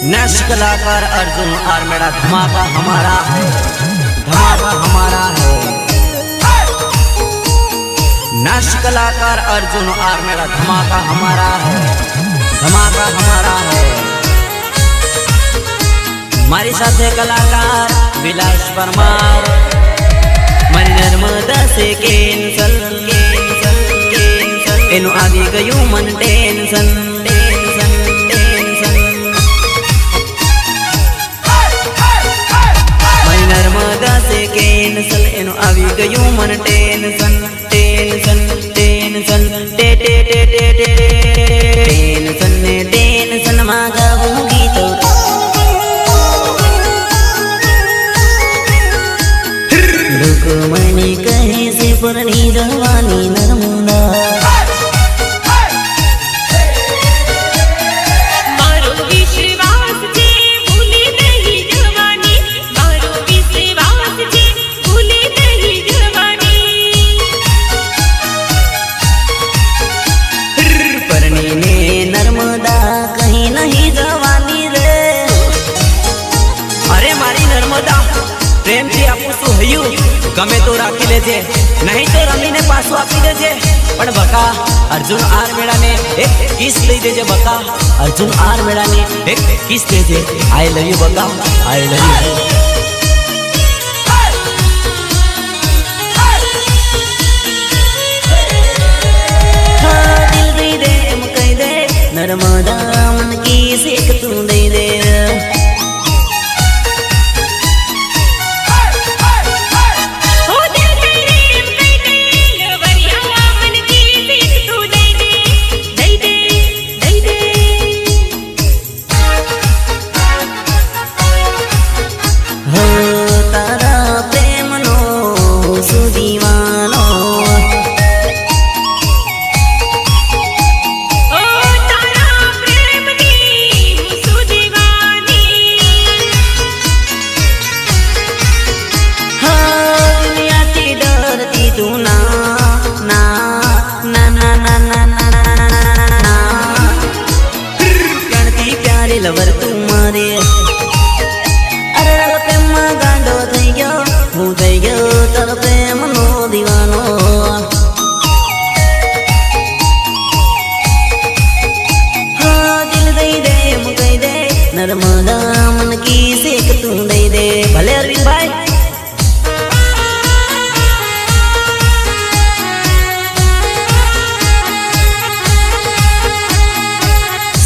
Next कलाकार अर्जुन आर्मेड़ा। धमाका हमारा है, धमाका हमारा है। नेक्स्ट कलाकार अर्जुन आर्मेड़ा। धमाका हमारा है, धमाका हमारा है। मारी साथे कलाकार विलास परमार। मारी नर्मदा से कैंसल कैंसल कैंसल एनु आदि गयु मन टेंशन टेंशन टेंशन। मारी नर्मदा से कैंसल एनु आदि गयु मन टेंशन टेंशन टेंशन टे टे टे टे टेंशन ने टेंशन मा गाऊंगी तो रुकमणी कहे से पुरनी जवानी नर्मदा। मारो विश्वास जे भूली नहीं जवानी, मारो विश्वास जे भूली नहीं जवानी। परनी ने नर्मदा कहीं नहीं जवानी रे। अरे मारी नर्मदा प्रेम थी आपू शू हयु गमे तो राखी लेजे, नहीं तो रमीने पासो आपी देजे। पण बका अर्जुन आर्मेड़ा ने एक किस दई देजे। बका अर्जुन आर्मेड़ा ने एक किस देजे। आई लव यू बका, आई लव यू। दिल दे दे मुकई दे नर्मदा मन की सेक तू दे दे। लवर तुम्हारे अरे प्रेम गांडो थई गयो हूँ थई गयो तर प्रेम नो दीवानो। हाँ दिल दई दे मुकई दे नर्मदा मन की सेक तू दई दे। भले अरविंद भाई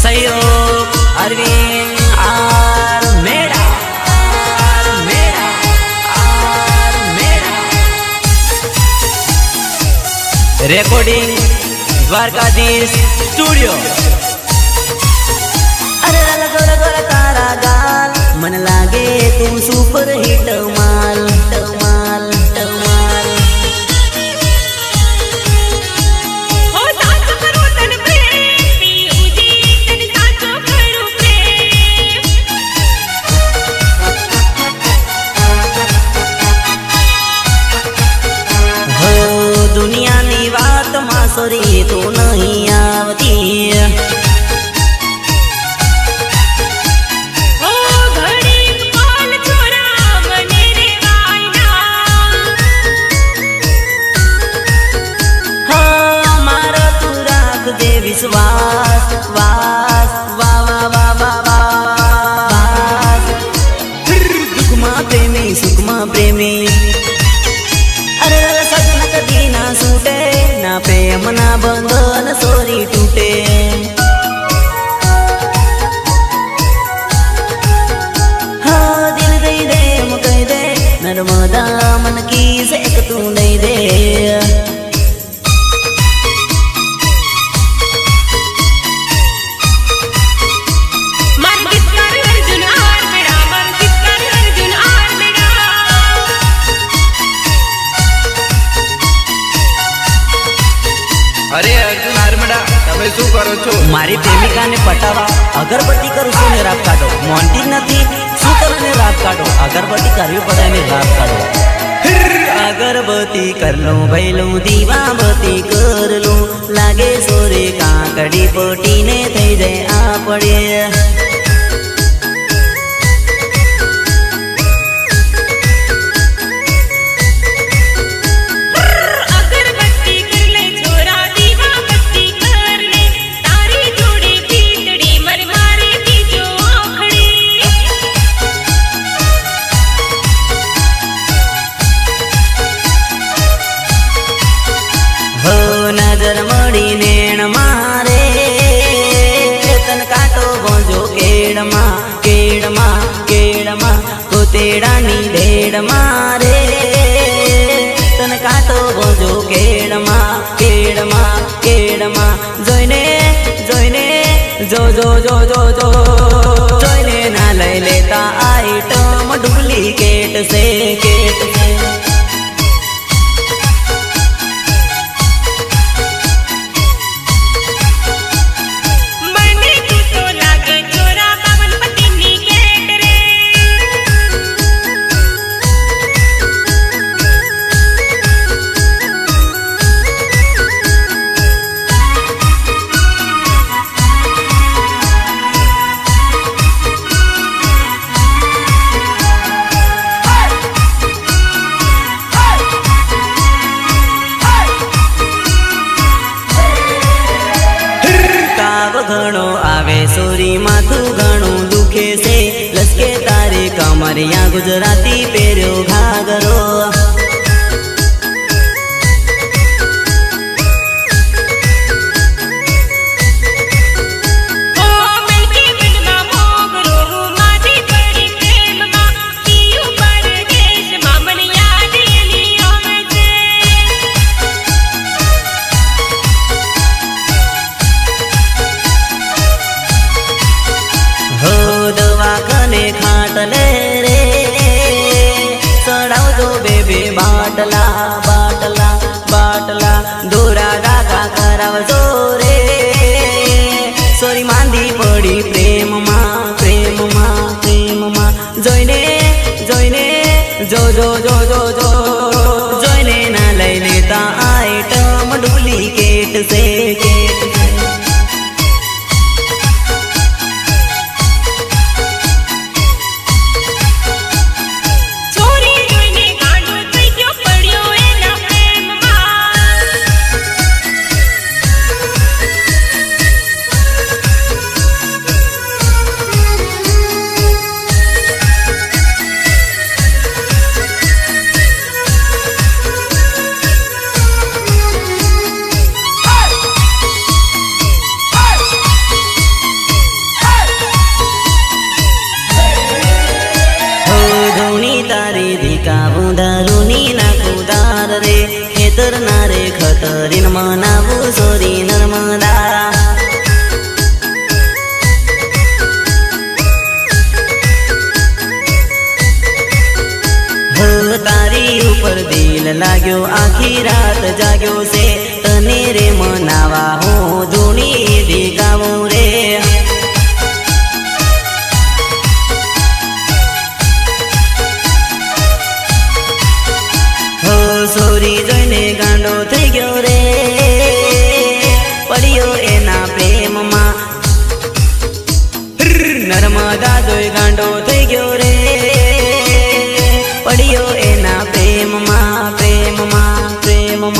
सहयोग अरविंद आर्मेड़ा आर्मेड़ा आर्मेड़ा। Recording Dwarkadhish studio. अरे गोरा गोरा तारा गाल मन लागे तू सुपर हिट माल माल माल। दुनिया नी बात मासोरी तो नहीं आवती। ओ घड़ी पाल छोरा बने रे वाइना। हाँ मारा तू राख दे विश्वास वास वा वा वा वा वास। दुखमा प्रेमी सुखमा प्रेमी अरे सजना कदी ना सूटे ना प्रेम ना बंधन सोरी टूटे। हाँ दिल दई दे मुकई दे नर्मदा मन की सेक तू दई दे। अरे अर्जुन आर्मेड़ा તમે શું કરો છો? મારી પ્રેમિકાને પટાવા અગરબત્તી કરું છું ને રાત કાઢો। મોન્ટી નથી શું કરો ને રાત કાઢો। અગરબત્તી કરવી પડે ને રાત કાઢો। अगरबत्ती कर लो भैलो दीवाबत्ती कर लो लागे सोरे काकड़ी पोटी ने थई जाए आ पड़े। કેડમાં કેડમાં કેડમાં કોતેડાની ભેડમાં રે તન કાતો બોજો કેડમાં કેડમાં કેડમાં જોઈને જોઈને જો જો જો જો જો જોઈને ના લઈ લેતા આઈટમ ડુપ્લિકેટ છે કેટ છે મને તું તો લાગે ચોરા 52 પતિની કેટ રે તાવ ઘણો આવે સોરી માથું ઘણું દુખે છે લસકે તારે કમરિયા ગુજરાતી પહેર્યો ઘાઘરો ઓ મિલકી બનમાં મોગરો માજી પડી પ્રેમમાં પીયું પરદેશમાં મને યાદ એની આવે છે હો દવાખાને ખાટલે રે ચડાવજો બેબી બાટલા બાટલા બાટલા દોરા ડાકા કરાવજો રે સોરી માંદી પડી પ્રેમમાં પ્રેમમાં પ્રેમમાં જોઈને જોઈને જો જો જો જો જો જોઈને ના લઈ લેતા આઈટમ ડુપ્લિકેટ છે કેટ છે ચોરી જોઈને ગાંડો થઈ ગયો પડ્યો એના પ્રેમમાં હો ધૂણી તારી ધીકા બુંધારુની ના કુદાર રે ખેતર ના રે ખતરીન મનાવું સોરી નર્મદા હો તારી ઉપર દિલ લાગ્યો આખી રાત જાગ્યો છે